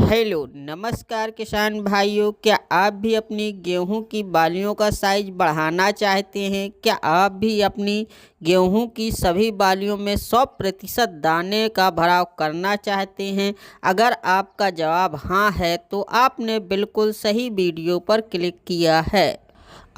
Hello नमस्कार किसान भाइयों, क्या आप भी अपनी गेहूं की बालियों का साइज बढ़ाना चाहते हैं? क्या आप भी अपनी गेहूं की सभी बालियों में 100% दाने का भराव करना चाहते हैं? अगर आपका जवाब हाँ है तो आपने बिल्कुल सही वीडियो पर क्लिक किया है।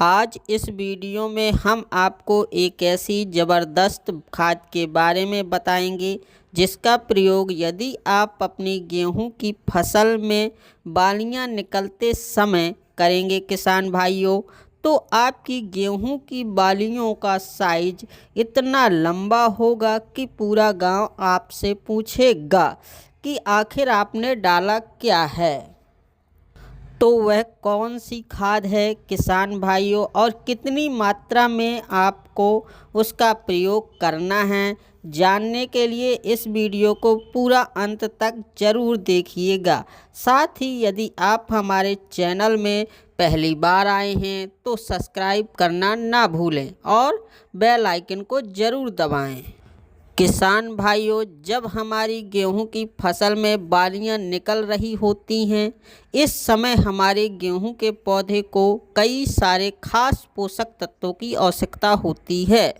आज इस वीडियो में हम आपको एक ऐसी ज़बरदस्त खाद के बारे में बताएंगे जिसका प्रयोग यदि आप अपनी गेहूं की फसल में बालियां निकलते समय करेंगे किसान भाइयों, तो आपकी गेहूं की बालियों का साइज इतना लंबा होगा कि पूरा गांव आपसे पूछेगा कि आखिर आपने डाला क्या है। तो वह कौन सी खाद है किसान भाइयों, और कितनी मात्रा में आपको उसका प्रयोग करना है, जानने के लिए इस वीडियो को पूरा अंत तक ज़रूर देखिएगा। साथ ही यदि आप हमारे चैनल में पहली बार आए हैं तो सब्सक्राइब करना ना भूलें और बेल आइकन को ज़रूर दबाएं। किसान भाइयों, जब हमारी गेहूं की फसल में बालियां निकल रही होती हैं, इस समय हमारे गेहूं के पौधे को कई सारे खास पोषक तत्वों की आवश्यकता होती है।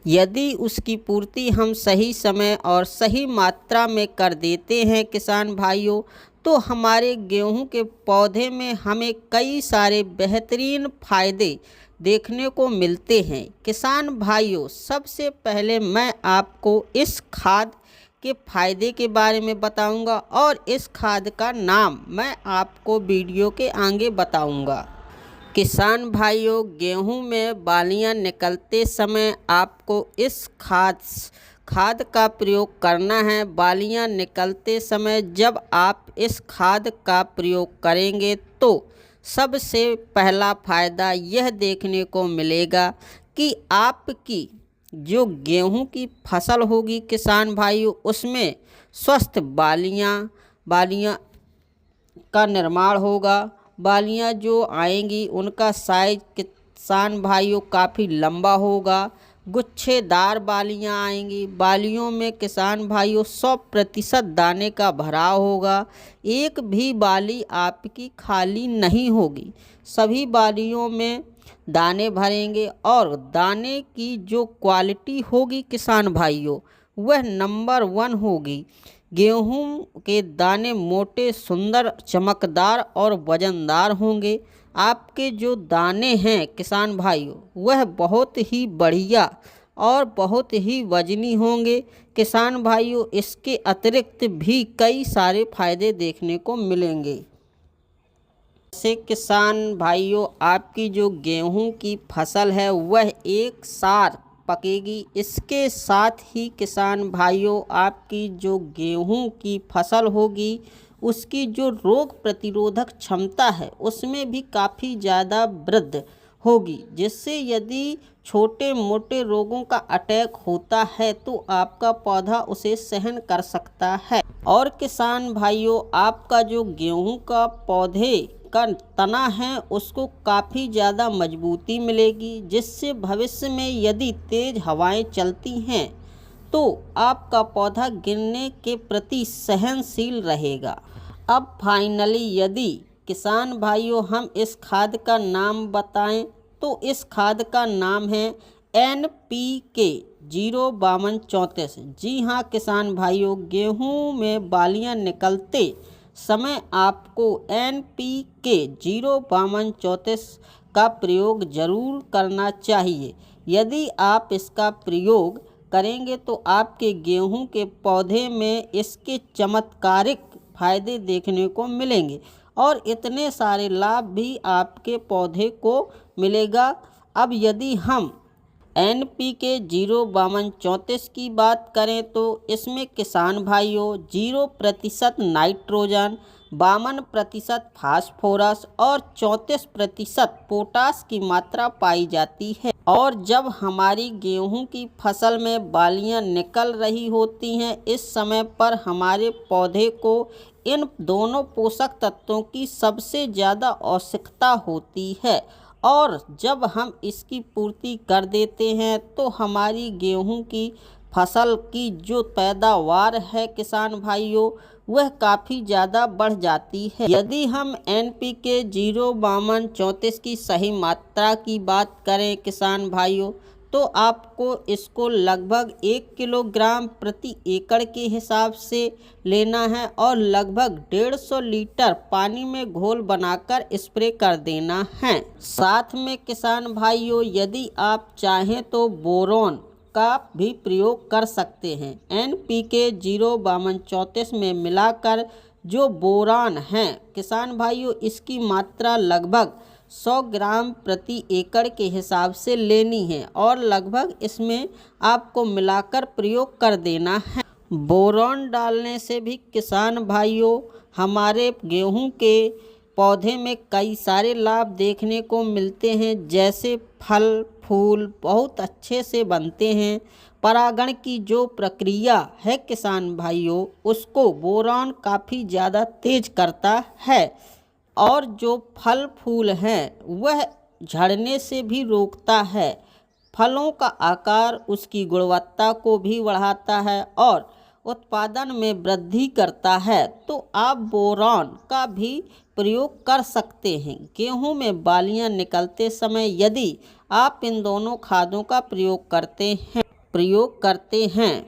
यदि उसकी पूर्ति हम सही समय और सही मात्रा में कर देते हैं किसान भाइयों, तो हमारे गेहूं के पौधे में हमें कई सारे बेहतरीन फायदे देखने को मिलते हैं। किसान भाइयों, सबसे पहले मैं आपको इस खाद के फायदे के बारे में बताऊंगा और इस खाद का नाम मैं आपको वीडियो के आगे बताऊंगा। किसान भाइयों, गेहूं में बालियां निकलते समय आपको इस खाद का प्रयोग करना है। बालियां निकलते समय जब आप इस खाद का प्रयोग करेंगे तो सबसे पहला फ़ायदा यह देखने को मिलेगा कि आपकी जो गेहूं की फसल होगी किसान भाइयों, उसमें स्वस्थ बालियां का निर्माण होगा। बालियां जो आएंगी उनका साइज किसान भाइयों काफ़ी लंबा होगा। गुच्छेदार बालियां आएंगी। बालियों में किसान भाइयों 100% दाने का भराव होगा। एक भी बाली आपकी खाली नहीं होगी। सभी बालियों में दाने भरेंगे और दाने की जो क्वालिटी होगी किसान भाइयों, वह नंबर 1 होगी। गेहूं के दाने मोटे, सुंदर, चमकदार और वजनदार होंगे। आपके जो दाने हैं किसान भाइयों, वह बहुत ही बढ़िया और बहुत ही वजनी होंगे। किसान भाइयों, इसके अतिरिक्त भी कई सारे फायदे देखने को मिलेंगे। जैसे किसान भाइयों, आपकी जो गेहूं की फसल है वह एक साथ पकेगी। इसके साथ ही किसान भाइयों, आपकी जो गेहूं की फसल होगी उसकी जो रोग प्रतिरोधक क्षमता है उसमें भी काफ़ी ज़्यादा वृद्धि होगी, जिससे यदि छोटे मोटे रोगों का अटैक होता है तो आपका पौधा उसे सहन कर सकता है। और किसान भाइयों, आपका जो गेहूं का पौधे का तना है उसको काफ़ी ज़्यादा मजबूती मिलेगी, जिससे भविष्य में यदि तेज़ हवाएं चलती हैं तो आपका पौधा गिरने के प्रति सहनशील रहेगा। अब फाइनली यदि किसान भाइयों हम इस खाद का नाम बताएं तो इस खाद का नाम है NPK 05234। जी हाँ किसान भाइयों, गेहूं में बालियां निकलते समय आपको NPK 05234 का प्रयोग ज़रूर करना चाहिए। यदि आप इसका प्रयोग करेंगे तो आपके गेहूं के पौधे में इसके चमत्कारिक फायदे देखने को मिलेंगे और इतने सारे लाभ भी आपके पौधे को मिलेगा। अब यदि हम NPK 05234 की बात करें तो इसमें किसान भाइयों 0% नाइट्रोजन, 52% फास्फोरस और 34% पोटास की मात्रा पाई जाती है। और जब हमारी गेहूं की फसल में बालियां निकल रही होती हैं, इस समय पर हमारे पौधे को इन दोनों पोषक तत्वों की सबसे ज़्यादा आवश्यकता होती है। और जब हम इसकी पूर्ति कर देते हैं तो हमारी गेहूं की फसल की जो पैदावार है किसान भाइयों, वह काफ़ी ज़्यादा बढ़ जाती है। यदि हम NPK 05234 की सही मात्रा की बात करें किसान भाइयों, तो आपको इसको लगभग 1 किलोग्राम प्रति एकड़ के हिसाब से लेना है और लगभग 150 लीटर पानी में घोल बनाकर स्प्रे कर देना है। साथ में किसान भाइयों, यदि आप चाहें तो बोरॉन का भी प्रयोग कर सकते हैं। NPK 05234 में मिलाकर जो बोरान है किसान भाइयों, इसकी मात्रा लगभग 100 ग्राम प्रति एकड़ के हिसाब से लेनी है और लगभग इसमें आपको मिलाकर प्रयोग कर देना है। बोरॉन डालने से भी किसान भाइयों हमारे गेहूं के पौधे में कई सारे लाभ देखने को मिलते हैं, जैसे फल फूल बहुत अच्छे से बनते हैं। परागण की जो प्रक्रिया है किसान भाइयों, उसको बोरॉन काफ़ी ज़्यादा तेज करता है और जो फल फूल हैं वह झड़ने से भी रोकता है। फलों का आकार, उसकी गुणवत्ता को भी बढ़ाता है और उत्पादन में वृद्धि करता है। तो आप बोरॉन का भी प्रयोग कर सकते हैं। गेहूं में बालियां निकलते समय यदि आप इन दोनों खादों का प्रयोग करते हैं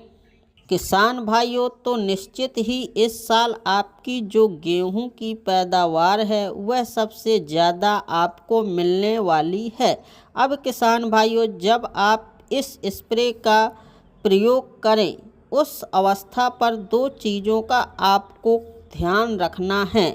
किसान भाइयों, तो निश्चित ही इस साल आपकी जो गेहूं की पैदावार है वह सबसे ज़्यादा आपको मिलने वाली है। अब किसान भाइयों, जब आप इस स्प्रे का प्रयोग करें उस अवस्था पर दो चीज़ों का आपको ध्यान रखना है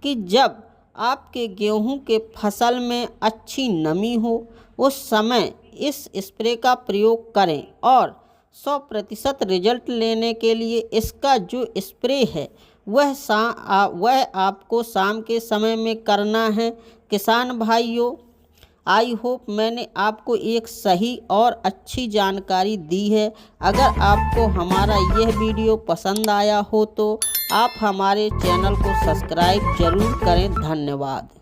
कि जब आपके गेहूं के फसल में अच्छी नमी हो उस समय इस स्प्रे का प्रयोग करें और 100% रिजल्ट लेने के लिए इसका जो स्प्रे है वह आपको शाम के समय में करना है। किसान भाइयों, आई होप मैंने आपको एक सही और अच्छी जानकारी दी है। अगर आपको हमारा यह वीडियो पसंद आया हो तो आप हमारे चैनल को सब्सक्राइब जरूर करें। धन्यवाद।